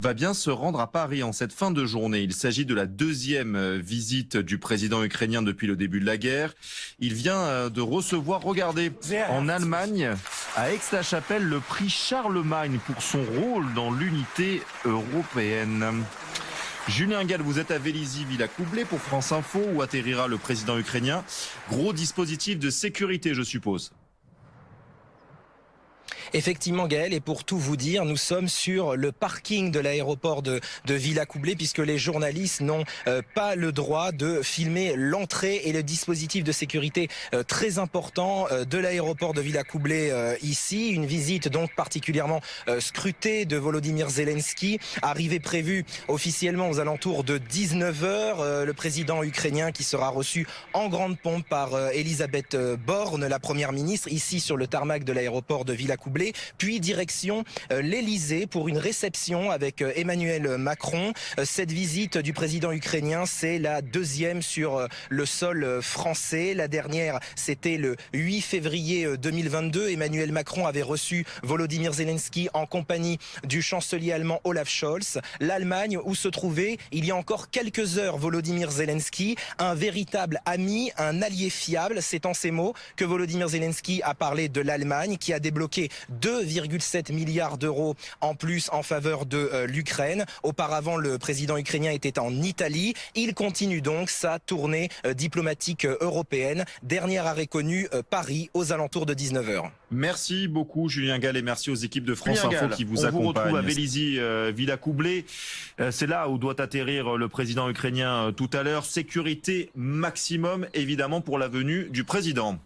Va bien se rendre à Paris en cette fin de journée. Il s'agit de la deuxième visite du président ukrainien depuis le début de la guerre. Il vient de recevoir, regardez, en Allemagne, à Aix-la-Chapelle, le prix Charlemagne pour son rôle dans l'unité européenne. Julien Gall, vous êtes à Vélizy, Villa Coublé pour France Info, où atterrira le président ukrainien. Gros dispositif de sécurité, je suppose. Effectivement, Gaël, et pour tout vous dire, nous sommes sur le parking de l'aéroport de Villa Coublé, puisque les journalistes n'ont pas le droit de filmer l'entrée et le dispositif de sécurité très important de l'aéroport de Villa Coublé ici. Une visite donc particulièrement scrutée de Volodymyr Zelensky, arrivée prévue officiellement aux alentours de 19h. Le président ukrainien qui sera reçu en grande pompe par Elisabeth Borne, la première ministre, ici sur le tarmac de l'aéroport de Villa Coublé. Puis direction l'Elysée pour une réception avec Emmanuel Macron. Cette visite du président ukrainien, c'est la deuxième sur le sol français. La dernière, c'était le 8 février 2022. Emmanuel Macron avait reçu Volodymyr Zelensky en compagnie du chancelier allemand Olaf Scholz. L'Allemagne, où se trouvait il y a encore quelques heures Volodymyr Zelensky, un véritable ami, un allié fiable. C'est en ces mots que Volodymyr Zelensky a parlé de l'Allemagne, qui a débloqué 2,7 milliards d'euros en plus en faveur de l'Ukraine. Auparavant, le président ukrainien était en Italie. Il continue donc sa tournée diplomatique européenne. Dernier arrêt connu, Paris, aux alentours de 19h. Merci beaucoup Julien Gall et merci aux équipes de France Info qui vous accompagnent. On vous retrouve à Vélizy, Villa Coublé. C'est là où doit atterrir le président ukrainien tout à l'heure. Sécurité maximum, évidemment, pour la venue du président.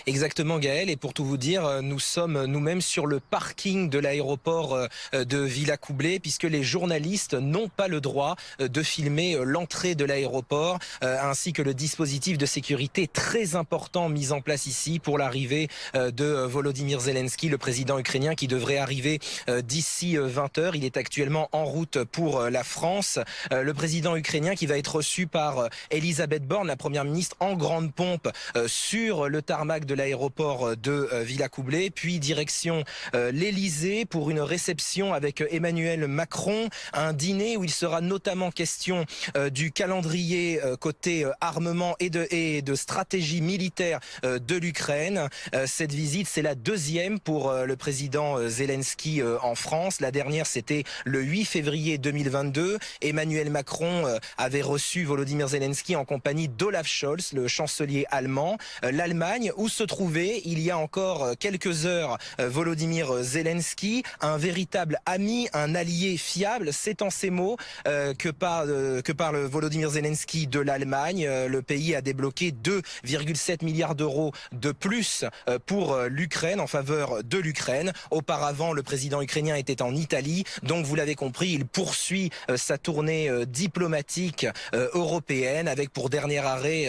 Exactement, Gaël, et pour tout vous dire, nous sommes nous-mêmes sur le parking de l'aéroport de Villa Coublé, puisque les journalistes n'ont pas le droit de filmer l'entrée de l'aéroport, ainsi que le dispositif de sécurité très important mis en place ici pour l'arrivée de Volodymyr Zelensky, le président ukrainien, qui devrait arriver d'ici 20h. Il est actuellement en route pour la France. Le président ukrainien qui va être reçu par Elisabeth Borne, la première ministre, en grande pompe sur le tarmac de l'aéroport de Villa Coublé, puis direction l'Elysée pour une réception avec Emmanuel Macron, un dîner où il sera notamment question du calendrier côté armement et de stratégie militaire de l'Ukraine. Cette visite, c'est la deuxième pour le président Zelensky en France. La dernière, c'était le 8 février 2022. Emmanuel Macron avait reçu Volodymyr Zelensky en compagnie d'Olaf Scholz, le chancelier allemand. L'Allemagne, où se trouvait il y a encore quelques heures Volodymyr Zelensky, un véritable ami, un allié fiable. C'est en ces mots que parle Volodymyr Zelensky de l'Allemagne. Le pays a débloqué 2,7 milliards d'euros de plus pour l'Ukraine, en faveur de l'Ukraine. Auparavant, le président ukrainien était en Italie, donc vous l'avez compris, il poursuit sa tournée diplomatique européenne, avec pour dernier arrêt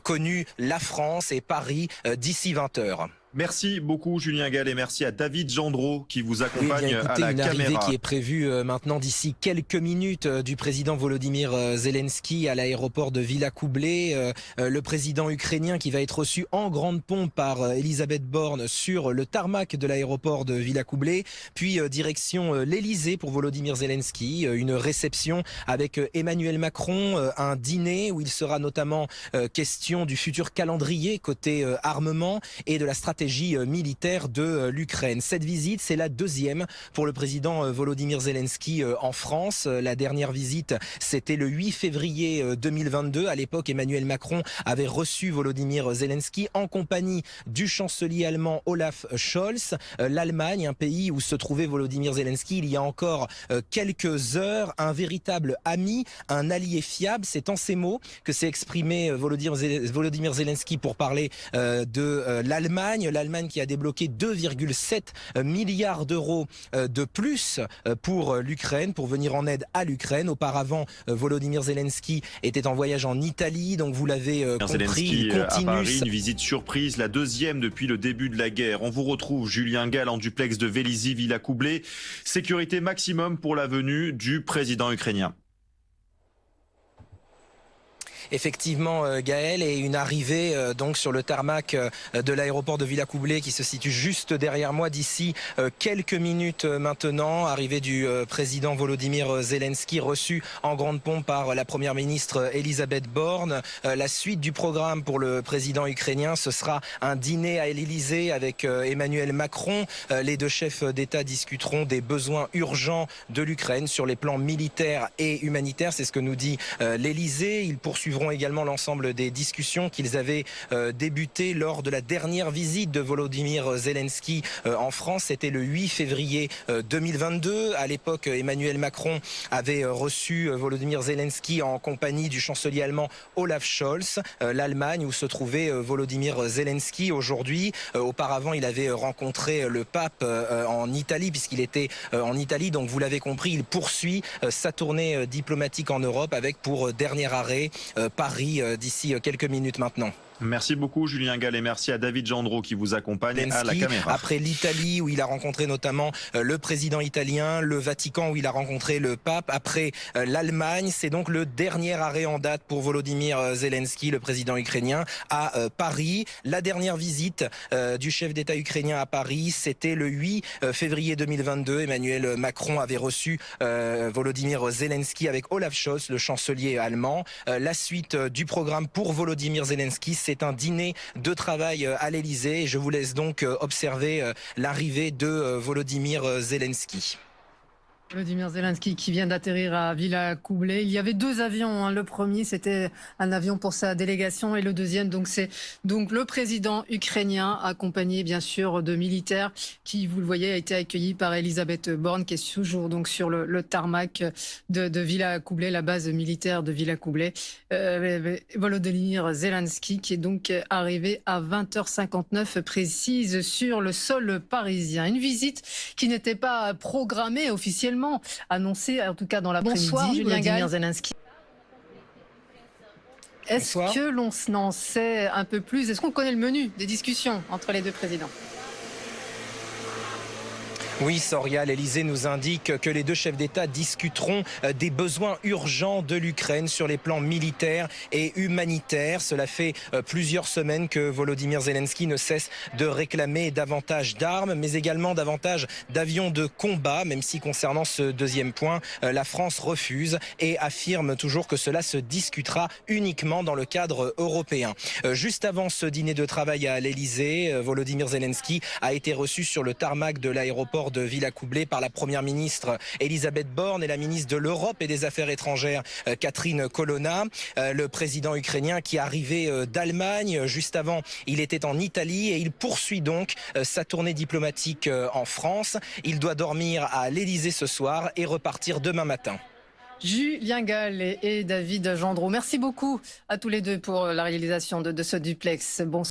connu la France et Paris d'ici 20h. Merci beaucoup Julien Gall et merci à David Gendreau qui vous accompagne écoutez, à la une caméra. Arrivée qui est prévue maintenant d'ici quelques minutes du président Volodymyr Zelensky à l'aéroport de Villa Coublé. Le président ukrainien qui va être reçu en grande pompe par Elisabeth Borne sur le tarmac de l'aéroport de Villa Coublé, puis direction l'Elysée pour Volodymyr Zelensky, une réception avec Emmanuel Macron, un dîner où il sera notamment question du futur calendrier côté armement et de la stratégie militaire de l'Ukraine. Cette visite, c'est la deuxième pour le président Volodymyr Zelensky en France. La dernière visite, c'était le 8 février 2022. À l'époque, Emmanuel Macron avait reçu Volodymyr Zelensky en compagnie du chancelier allemand Olaf Scholz. L'Allemagne, un pays où se trouvait Volodymyr Zelensky il y a encore quelques heures, un véritable ami, un allié fiable. C'est en ces mots que s'est exprimé Volodymyr Zelensky pour parler de l'Allemagne. L'Allemagne qui a débloqué 2,7 milliards d'euros de plus pour l'Ukraine, pour venir en aide à l'Ukraine. Auparavant, Volodymyr Zelensky était en voyage en Italie, donc vous l'avez compris, Zelensky il continue à Paris, une visite surprise, la deuxième depuis le début de la guerre. On vous retrouve Julien Gall en duplex de Vélizy, Villa Coublé. Sécurité maximum pour la venue du président ukrainien. Effectivement, Gaël, et une arrivée donc sur le tarmac de l'aéroport de Villacoublay qui se situe juste derrière moi d'ici quelques minutes maintenant. Arrivée du président Volodymyr Zelensky, reçu en grande pompe par la première ministre Elisabeth Borne. La suite du programme pour le président ukrainien, ce sera un dîner à l'Élysée avec Emmanuel Macron. Les deux chefs d'État discuteront des besoins urgents de l'Ukraine sur les plans militaires et humanitaires. C'est ce que nous dit l'Élysée. Ils poursuivront également l'ensemble des discussions qu'ils avaient débutées lors de la dernière visite de Volodymyr Zelensky en France. C'était le 8 février 2022. À l'époque, Emmanuel Macron avait reçu Volodymyr Zelensky en compagnie du chancelier allemand Olaf Scholz. L'Allemagne où se trouvait Volodymyr Zelensky aujourd'hui. Auparavant, il avait rencontré le pape en Italie puisqu'il était en Italie. Donc vous l'avez compris, il poursuit sa tournée diplomatique en Europe avec pour dernier arrêt Paris d'ici quelques minutes maintenant. Merci beaucoup Julien Gall et merci à David Gendreau qui vous accompagne Zelensky, à la caméra. après l'Italie où il a rencontré notamment le président italien, le Vatican où il a rencontré le pape, après l'Allemagne, c'est donc le dernier arrêt en date pour Volodymyr Zelensky, le président ukrainien, à Paris. La dernière visite du chef d'État ukrainien à Paris, c'était le 8 février 2022. Emmanuel Macron avait reçu Volodymyr Zelensky avec Olaf Scholz, le chancelier allemand. La suite du programme pour Volodymyr Zelensky, c'est un dîner de travail à l'Élysée. Je vous laisse donc observer l'arrivée de Volodymyr Zelensky. Volodymyr Zelensky qui vient d'atterrir à Villacoublay. Il y avait deux avions. Le premier, c'était un avion pour sa délégation et le deuxième, c'est le président ukrainien accompagné bien sûr de militaires qui, vous le voyez, a été accueilli par Elisabeth Borne qui est toujours donc sur le tarmac de Villacoublay, la base militaire de Villacoublay. Volodymyr Zelensky qui est donc arrivé à 20h59 précise sur le sol parisien. Une visite qui n'était pas programmée officiellement, annoncé en tout cas dans l'après-midi. Bonsoir Julien Gall. Zelensky. Est-ce que l'on en sait un peu plus? Est-ce qu'on connaît le menu des discussions entre les deux présidents? Oui, Soria, l'Élysée nous indique que les deux chefs d'État discuteront des besoins urgents de l'Ukraine sur les plans militaires et humanitaires. Cela fait plusieurs semaines que Volodymyr Zelensky ne cesse de réclamer davantage d'armes, mais également davantage d'avions de combat, même si concernant ce deuxième point, la France refuse et affirme toujours que cela se discutera uniquement dans le cadre européen. Juste avant ce dîner de travail à l'Élysée, Volodymyr Zelensky a été reçu sur le tarmac de l'aéroport de Villacoublay par la première ministre Elisabeth Borne et la ministre de l'Europe et des Affaires étrangères Catherine Colonna. Le président ukrainien qui arrivait d'Allemagne. Juste avant, il était en Italie et il poursuit donc sa tournée diplomatique en France. Il doit dormir à l'Élysée ce soir et repartir demain matin. Julien Gall et David Gendreau, merci beaucoup à tous les deux pour la réalisation de ce duplex. Bonsoir.